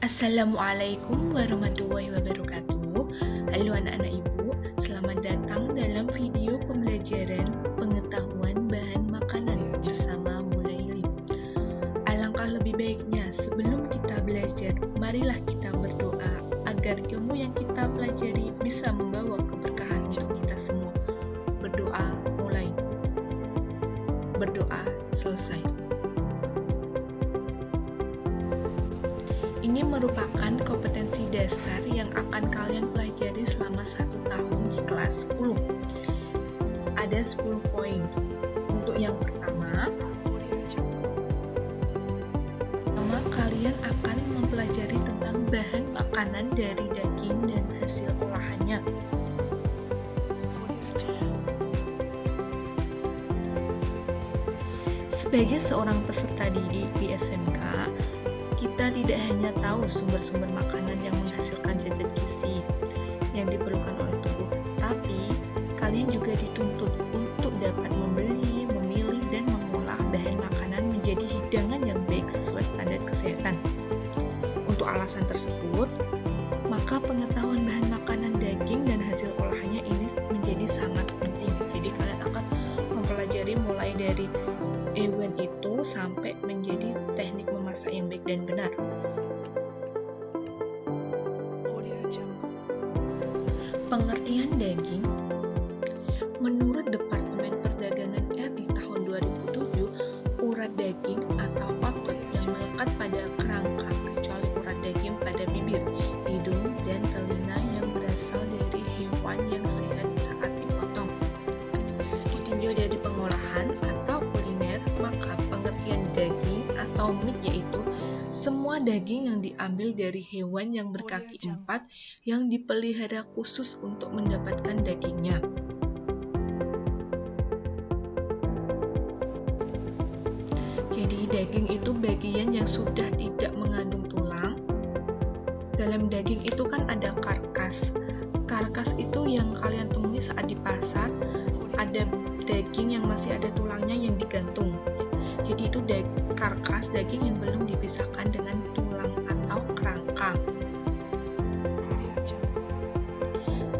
Assalamualaikum warahmatullahi wabarakatuh. Halo anak-anak ibu, selamat datang dalam video pembelajaran pengetahuan bahan makanan bersama Bu Laili. Alangkah lebih baiknya sebelum kita belajar, marilah kita berdoa agar ilmu yang kita pelajari bisa membawa keberkahan untuk kita semua. Berdoa mulai. Berdoa selesai. Ini merupakan kompetensi dasar yang akan kalian pelajari selama 1 tahun di kelas 10. Ada 10 poin. Untuk yang pertama, kalian akan mempelajari tentang bahan makanan dari daging dan hasil olahannya. Sebagai seorang peserta didik di SMK, kita tidak hanya tahu sumber-sumber makanan yang menghasilkan zat gizi yang diperlukan oleh tubuh, tapi kalian juga dituntut untuk dapat membeli, memilih, dan mengolah bahan makanan menjadi hidangan yang baik sesuai standar kesehatan. Untuk alasan tersebut, maka pengetahuan bahan makanan daging dan hasil olahannya ini menjadi sangat penting. Jadi kalian akan mempelajari mulai dari hewan itu sampai menjadi teknik memasak yang baik dan benar. Pengertian daging. Menurut Departemen Perdagangan RI tahun 2007, urat daging atau otot yang melekat pada kerangka kecuali urat daging pada bibir, hidung, dan telinga yang berasal dari hewan yang sehat saat dipotong. Ditinjau dari pengolahan atau kuliner, maka pengertian daging atau meat yaitu semua daging yang diambil dari hewan yang berkaki 4 yang dipelihara khusus untuk mendapatkan dagingnya. Jadi daging itu bagian yang sudah tidak mengandung tulang. Dalam daging itu kan ada karkas. Karkas itu yang kalian temui saat di pasar. Ada daging yang masih ada tulangnya yang digantung. Jadi itu karkas daging yang belum dipisahkan dengan tulang atau kerangka.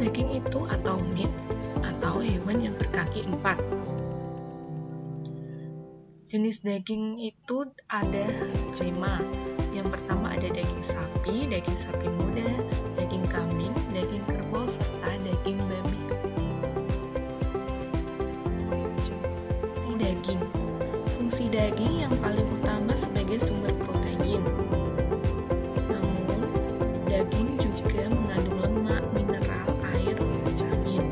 Daging itu atau meat atau hewan yang berkaki 4. Jenis daging itu ada 5. Yang pertama ada daging sapi muda, daging kambing, daging kerbau, serta daging babi. Fungsi daging yang paling utama sebagai sumber protein. Namun, daging juga mengandung lemak, mineral, air, vitamin.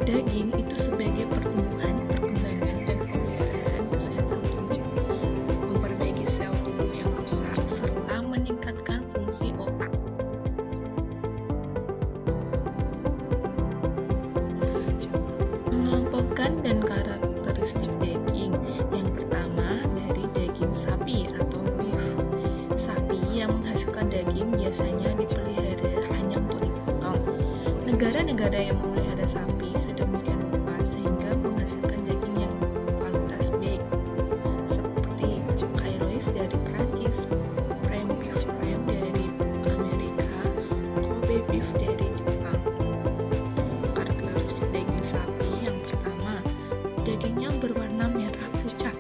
Daging itu sebagai pertumbuhan, perkembangan, dan pemeliharaan kesehatan tubuh, memperbaiki sel tubuh yang rusak, serta meningkatkan fungsi otak. Mengelompokkan dan karakteristik daging. Yang pertama dari daging sapi atau beef. Sapi yang menghasilkan daging biasanya dipelihara hanya untuk dipotong. Negara-negara yang memelihara sapi sedemikian rupa sehingga menghasilkan daging yang kualitas baik, seperti Kairos dari Prancis, Prime Beef Prime dari Amerika, Kobe Beef dari Jepang. Karakteristik daging sapi yang pertama, dagingnya berwarna merah pucat,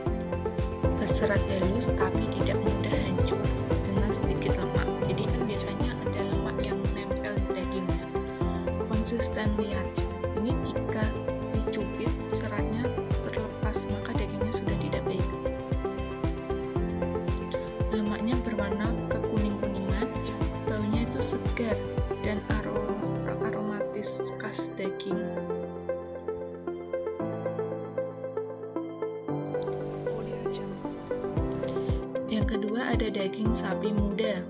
berserat halus tapi tidak mudah hancur, dengan sedikit lemak. Jadi kan biasanya ada lemak yang nempel di dagingnya. Konsisten lihat, ini jika dicubit seratnya berlepas maka dagingnya sudah tidak baik. Lemaknya berwarna kekuning-kuningan, baunya itu segar dan aromatis khas daging. Yang kedua ada daging sapi muda.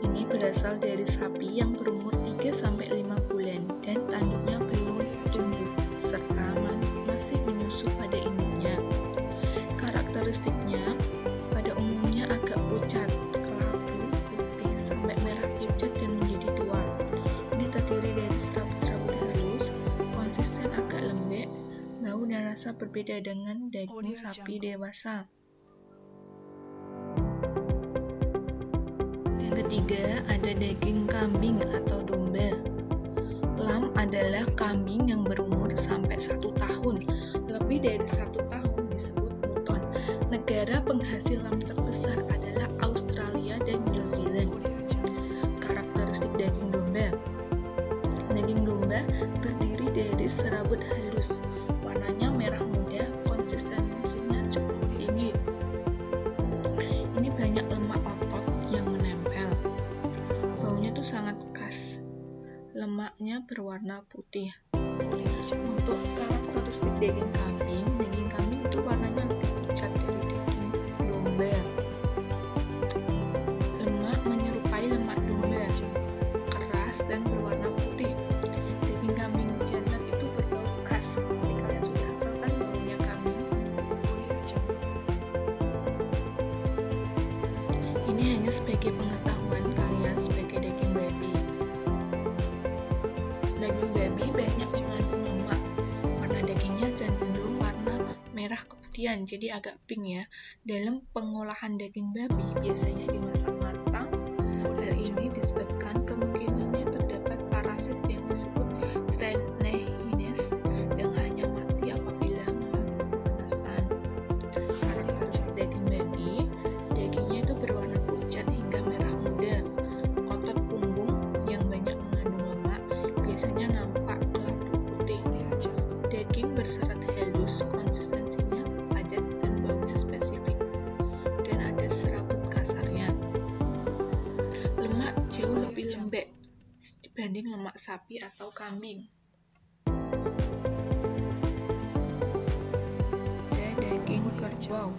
Ini berasal dari sapi yang berumur 3-5 bulan dan tanduknya belum tumbuh serta masih menyusu pada induknya. Karakteristiknya pada umumnya agak pucat, kelabu, putih sampai merah pucat dan menjadi tua. Ini terdiri dari serabut-serabut halus, konsisten agak lembek, bau dan rasa berbeda dengan daging sapi dewasa. Ketiga, ada daging kambing atau domba. Lam adalah kambing yang berumur sampai 1 tahun. Lebih dari 1 tahun disebut mutton. Negara penghasil lam terbesar adalah Australia dan New Zealand. Karakteristik daging domba. Daging domba terdiri dari serabut halus, warnanya merah muda, konsistensinya cukup tinggi. Ini banyak lemak otot yang menempel. Baunya tuh sangat khas. Lemaknya berwarna putih. Untuk karakteristik daging kambing itu warnanya lebih pucat dari daging domba. Lemak menyerupai lemak domba, keras dan berwarna putih. Daging kambing jantan itu berbau khas. Pasti kalian sudah hafal kan baunya kambing. Ini hanya sebagai pengetahuan kalian sebagai daging babi. Daging babi banyak mengandung lemak. Warna dagingnya cenderung warna merah keputihan, jadi agak pink ya. Dalam pengolahan daging babi biasanya dimasak matang. Hal ini disebabkan kemungkinannya terdapat parasit yang disebut Phragmites yang hanya mati apabila mengalami pemanasan. Karakteristik daging babi, dagingnya itu berwarna pucat hingga merah muda. Otot punggung yang banyak mengandung lemak biasanya nampak kelabu putih. Daging berserat halus, konsistensinya padat dan baunya spesifik, dan ada serabut kasarnya. Lemak jauh lebih lembek dibanding lemak sapi atau kambing. Ada daging kerbau.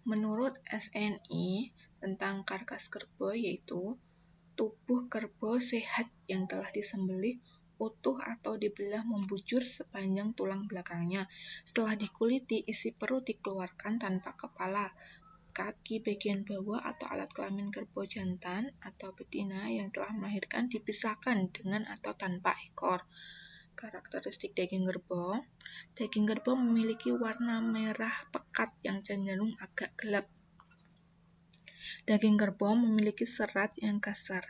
Menurut SNI tentang karkas kerbau yaitu tubuh kerbau sehat yang telah disembelih utuh atau dibelah membujur sepanjang tulang belakangnya. Setelah dikuliti, isi perut dikeluarkan tanpa kepala. Kaki bagian bawah atau alat kelamin kerbau jantan atau betina yang telah melahirkan dipisahkan dengan atau tanpa ekor. Karakteristik daging kerbau. Daging kerbau memiliki warna merah pekat yang cenderung agak gelap. Daging kerbau memiliki serat yang kasar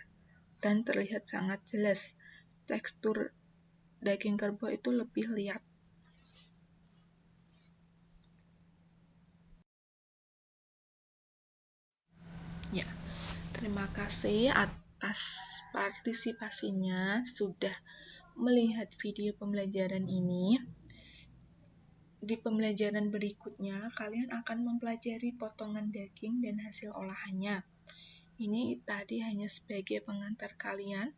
dan terlihat sangat jelas. Tekstur daging kerbau itu lebih liat. Ya, terima kasih atas partisipasinya sudah melihat video pembelajaran ini. Di pembelajaran berikutnya, kalian akan mempelajari potongan daging dan hasil olahannya. Ini tadi hanya sebagai pengantar kalian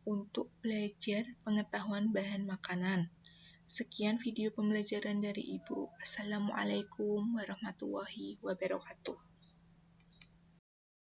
untuk belajar pengetahuan bahan makanan. Sekian video pembelajaran dari Ibu. Assalamualaikum warahmatullahi wabarakatuh.